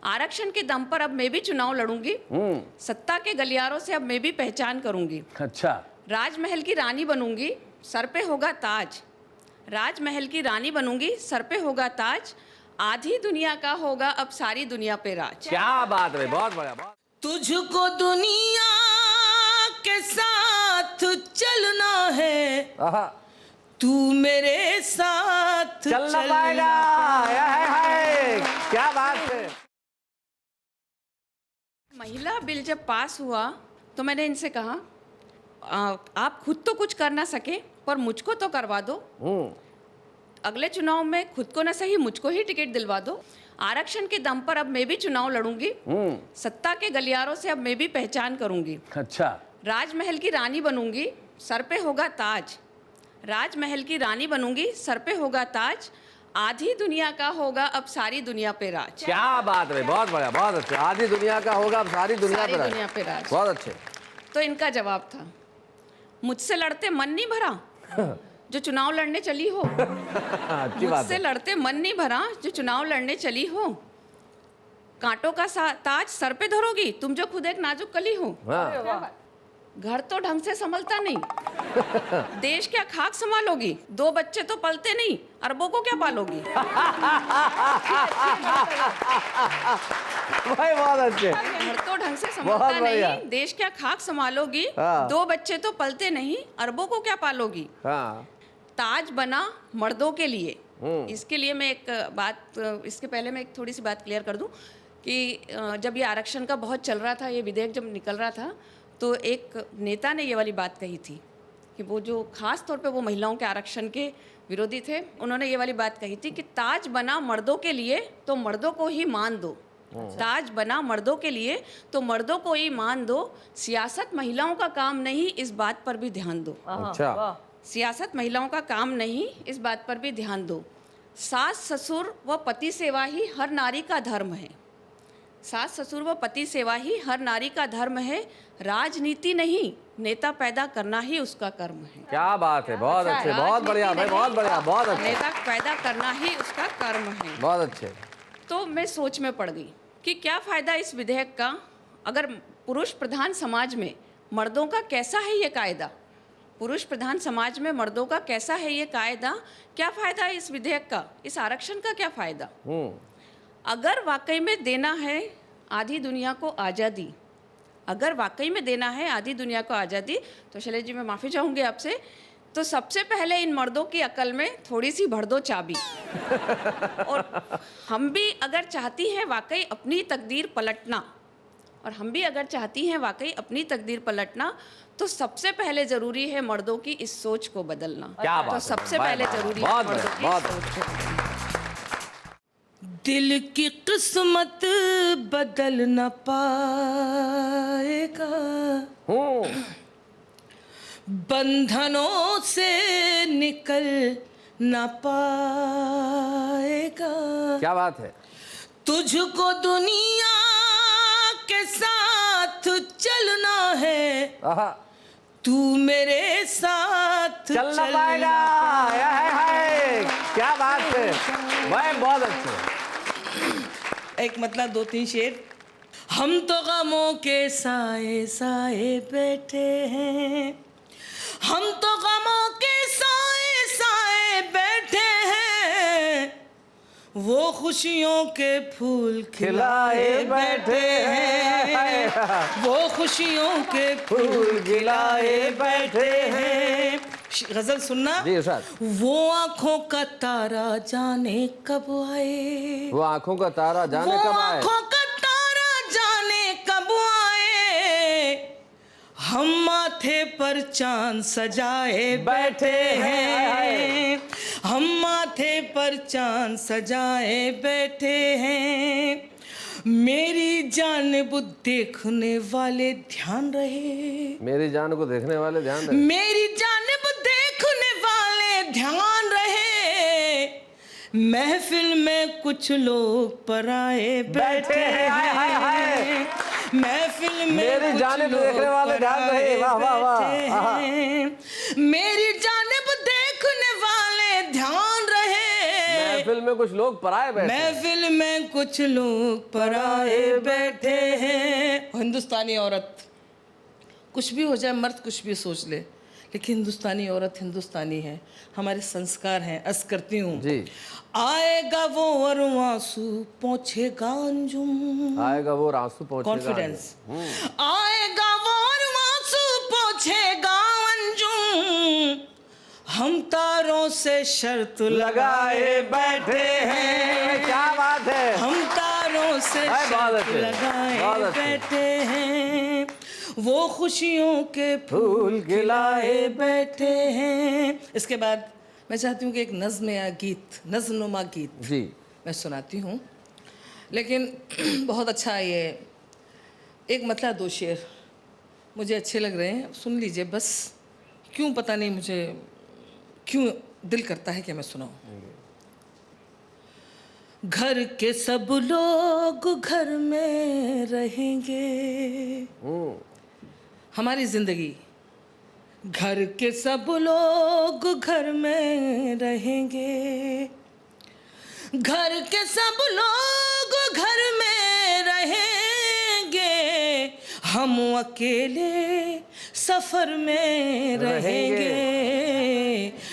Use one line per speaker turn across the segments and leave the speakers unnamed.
आरक्षण के दम पर अब मैं भी चुनाव लड़ूंगी। सत्ता के गलियारों से अब मैं भी पहचान करूंगी।
अच्छा।
राजमहल की रानी बनूंगी, सर पे होगा ताज। राजमहल की रानी बनूंगी, सर पे होगा ताज। आधी दुनिया का होगा अब सारी दुनिया पे राज।
क्या बात है, बहुत बढ़िया।
तुझको दुनिया के साथ चलना है, तू मेरे साथ
चलना पाएगा। है। क्या बात है।
महिला बिल जब पास हुआ तो मैंने इनसे कहा आप खुद तो कुछ कर ना सके पर मुझको तो करवा दो। अगले चुनाव में खुद को न सही मुझको ही टिकट दिलवा दो। आरक्षण के दम पर अब मैं भी चुनाव लड़ूंगी। सत्ता के गलियारों से अब मैं भी पहचान करूंगी।
अच्छा।
राजमहल की रानी बनूंगी, सर पे होगा ताज। राजमहल की रानी बनूंगी, सर पे होगा ताज। आधी दुनिया का होगा अब सारी दुनिया पे राज।
क्या बात है, बहुत बढ़िया, बहुत अच्छा। आधी दुनिया का होगा अब सारी दुनिया पे राज। बहुत अच्छे।
तो इनका जवाब था, मुझसे लड़ते मन नहीं भरा जो चुनाव लड़ने चली हो। मुझसे लड़ते मन नहीं भरा जो चुनाव लड़ने चली हो। कांटों का ताज सर पे धरोगी तुम जो खुद एक नाजुक कली हो। घर तो ढंग से संभलता नहीं, देश क्या खाक संभालोगी। 2 बच्चे तो पलते नहीं, अरबों को क्या पालोगी।
भाई बहुत अच्छे।
घर तो ढंग से संभलता नहीं, देश क्या खाक संभालोगी। 2 बच्चे तो पलते नहीं, अरबों को क्या पालोगी। ताज बना मर्दों के लिए। इसके लिए मैं एक बात, इसके पहले मैं एक थोड़ी सी बात क्लियर कर दूं कि जब ये आरक्षण का बहुत चल रहा था, ये विधेयक जब निकल रहा था, तो एक नेता ने ये वाली बात कही थी कि वो जो खास तौर पे वो महिलाओं के आरक्षण के विरोधी थे, उन्होंने ये वाली बात कही थी कि ताज बना मर्दों के लिए तो मर्दों को ही मान दो। ताज बना मर्दों के लिए तो मर्दों को ही मान दो। सियासत महिलाओं का काम नहीं, इस बात पर भी ध्यान दो।
अच्छा।
सियासत महिलाओं का काम नहीं, इस बात पर भी ध्यान दो। सास ससुर व पति सेवा ही हर नारी का धर्म है। सास ससुर व पति सेवा ही हर नारी का धर्म है। राजनीति नहीं, नेता पैदा करना ही उसका कर्म है।
क्या बात है, बहुत अच्छे, बहुत बढ़िया भाई, बहुत बढ़िया, बहुत अच्छे।
नेता पैदा करना ही उसका कर्म है।
बहुत अच्छे।
तो मैं सोच में पड़ गई कि क्या फायदा इस विधेयक का अगर पुरुष प्रधान समाज में मर्दों का कैसा है ये कायदा। पुरुष प्रधान समाज में मर्दों का कैसा है ये कायदा। क्या फायदा है इस विधेयक का, इस आरक्षण का क्या फायदा। अगर वाकई में देना है आधी दुनिया को आज़ादी, अगर वाकई में देना है आधी दुनिया को आज़ादी, तो शैलेश जी मैं माफ़ी चाहूँगी आपसे, तो सबसे पहले इन मर्दों की अकल में थोड़ी सी भर दो चाबी। और हम भी अगर चाहती हैं वाकई अपनी तकदीर पलटना, और हम भी अगर चाहती हैं वाकई अपनी तकदीर पलटना, तो सबसे पहले ज़रूरी है मर्दों की इस सोच को बदलना।
क्या बात है,
तो सबसे पहले ज़रूरी है मर्दों की इस सोच को बदलना।
दिल की किस्मत बदल न पाएगा, बंधनों से निकल न पाएगा।
क्या बात है।
तुझको दुनिया के साथ चलना है, तू मेरे साथ
चलना पाएगा। है। क्या बात है भाई, बहुत अच्छे।
एक मतलब 2-3 शेर। हम तो गमों के साए साए बैठे हैं, हम तो गमों के साए साए बैठे हैं, वो खुशियों के फूल खिलाए बैठे हैं, वो खुशियों के फूल खिलाए बैठे हैं। गजल सुनना
जी उस्ताद।
वो आँखों का तारा जाने कब आए,
वो आँखों का तारा जाने कब आए,
आँखों का तारा जाने कब आए, हम माथे पर चांद सजाए बैठे हैं, हम माथे पर चांद सजाए बैठे हैं। मेरी जानिब देखने वाले ध्यान रहे,
मेरी जान को देखने वाले ध्यान रहे,
मेरी जानिब देखने वाले ध्यान रहे। महफिल में कुछ लोग पराए बैठे हैं, महफिल में
मेरी जानिब देखने वाले ध्यान रहे। वाह वाह वाह।
मेरी जानिब देखने वाले ध्यान रहे।
महफिल में कुछ लोग पराए बैठे हैं।
महफिल में कुछ लोग पराए बैठे हैं। हिंदुस्तानी औरत, कुछ भी हो जाए, मर्द कुछ भी सोच ले, लेकिन हिंदुस्तानी औरत हिंदुस्तानी है, हमारे संस्कार हैं। अर्ज करती हूँ
जी।
आएगा वो और आंसू पहुंचेगा अंजुम।
आएगा वो और आंसू पहुंचेगा।
कॉन्फिडेंस। आएगा वो और आंसू पहुंचेगा अंजुम, हम तारों से शर्त लगाए बैठे हैं।
क्या बात है।
हम तारों से शर्त लगाए बैठे हैं, वो खुशियों के फूल खिलाए बैठे हैं। इसके बाद मैं चाहती हूँ कि एक नज्म या गीत, नज्मनुमा गीत
जी
मैं सुनाती हूँ, लेकिन बहुत अच्छा ये एक मतलब 2 शेर मुझे अच्छे लग रहे हैं, सुन लीजिए बस। क्यों पता नहीं मुझे क्यों दिल करता है कि मैं सुनाऊं। घर के सब लोग घर में रहेंगे, हमारी जिंदगी, घर के सब लोग घर में रहेंगे, घर के सब लोग घर में रहेंगे, हम अकेले सफर में रहेंगे,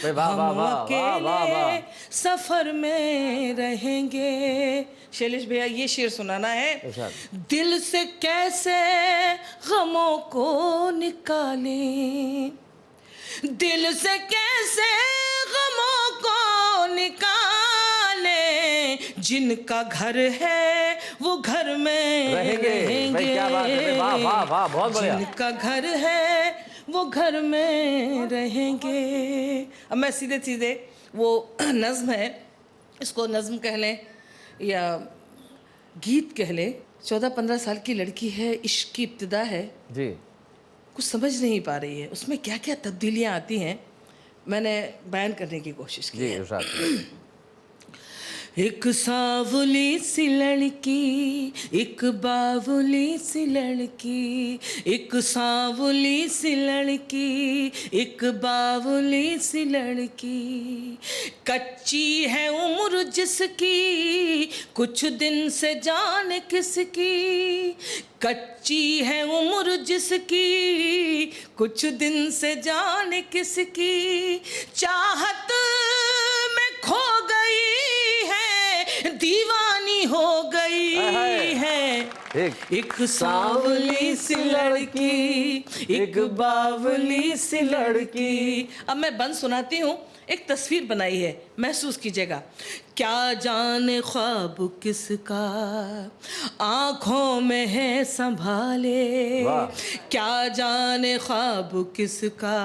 हम अकेले सफर में रहेंगे। शैलेश भैया ये शेर सुनाना है। दिल से कैसे गमों को निकालें, दिल से कैसे गमों को निकालें, जिनका घर है वो घर में रहेंगे।
क्या बात है। वाह वाह वाह, बहुत बढ़िया।
जिनका घर है वो घर में रहेंगे। अब मैं सीधे सीधे वो नज्म है, इसको नज्म कह लें या गीत कह लें। 14-15 साल की लड़की है, इश्क की इब्तिदा है
जी,
कुछ समझ नहीं पा रही है, उसमें क्या क्या तब्दीलियाँ आती हैं, मैंने बयान करने की कोशिश की है। एक सांवली सी लड़की, एक बावली सी लड़की, एक सांवली सी लड़की, एक बावली सी लड़की, कच्ची है उम्र जिसकी, कुछ दिन से जाने किसकी, कच्ची है उम्र जिसकी, कुछ दिन से जाने किसकी, चाहत में खो गई है, दीवानी हो गई है। एक सांवली सी लड़की, एक बावली सी लड़की। अब मैं बंद सुनाती हूँ, एक तस्वीर बनाई है, महसूस कीजिएगा। क्या जाने ख्वाब किसका आँखों में है संभाले, क्या जाने ख्वाब किसका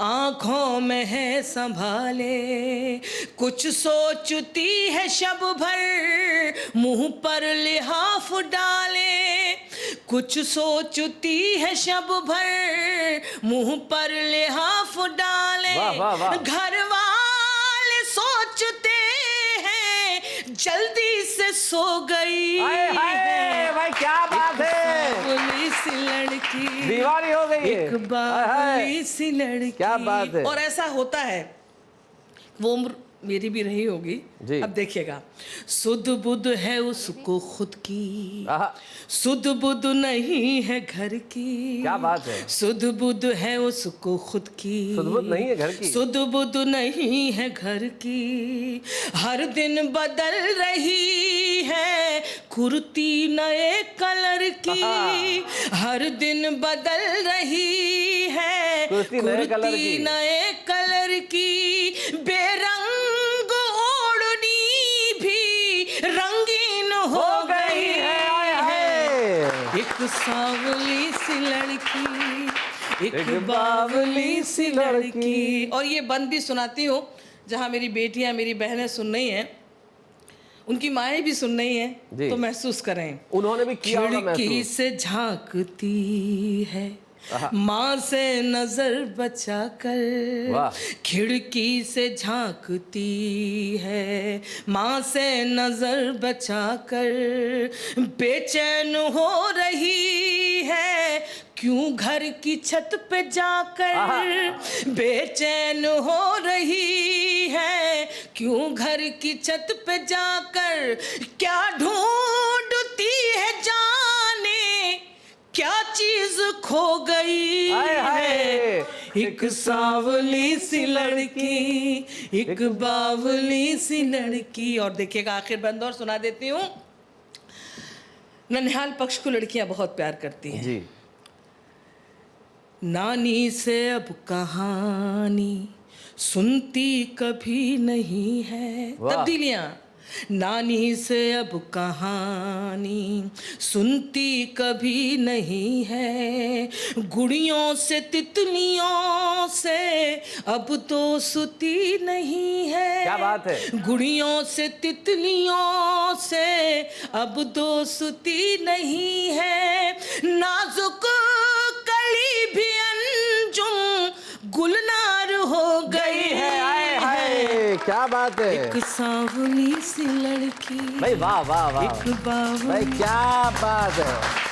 आँखों में है संभाले, कुछ सोचती है शब भर मुँह पर लिहाफ डाले, कुछ सोचती है शब भर मुँह पर लिहाफ डाले, घर वाले सोचते हैं जल्दी से सो गई है।
भाई क्या बात है,
बावली सी लड़की
दीवानी हो गई है,
एक बावली सी लड़की।
क्या बात है।
और ऐसा होता है, वो उम्र मेरी भी रही होगी। अब देखिएगा, सुध बुध है उसको खुद की, सुध बुध नहीं है घर की।
क्या बात है।
सुध बुध है उसको खुद की,
सुध बुध नहीं है घर की,
सुध बुध नहीं है घर की, हर दिन बदल रही है कुर्ती नए कलर की, हर दिन बदल रही है कुर्ती नए कलर की, बेरंग रंगीन हो गई है। एक सांवली सी लड़की, एक बावली सी लड़की। और ये बंद भी सुनाती हूँ, जहाँ मेरी बेटियाँ मेरी बहनें सुन रही हैं, उनकी माएँ भी सुन रही हैं, तो महसूस करें।
उन्होंने भी किया होगा महसूस।
खिड़की से झांकती है माँ से नजर बचाकर, खिड़की से झांकती है माँ से नजर बचाकर, बेचैन हो रही है क्यों घर की छत पे जाकर, बेचैन हो रही है क्यों घर की छत पे जाकर क्या ढूंढती है जाने, क्या चीज खो गई
हाय, हाय।
है। एक सांवली सी लड़की, एक बावली सी लड़की। और देखिएगा आखिर बंद और सुना देती हूँ। ननिहाल पक्ष को लड़कियां बहुत प्यार करती हैं।
जी।
नानी से अब कहानी सुनती कभी नहीं है।
वाह।
तब्दीलियां। नानी से अब कहानी सुनती कभी नहीं है, गुड़ियों से तितलियों से अब तो सुती नहीं है।
क्या बात है।
गुड़ियों से तितलियों से अब तो सुती नहीं है, नाजुक कली भी अंजुम गुलनार हो गई है।
हाय हाय, क्या बात है।
एक सांवली सी लड़की,
भाई वाह वाह वाह
एक बावली।
भाई क्या बात है।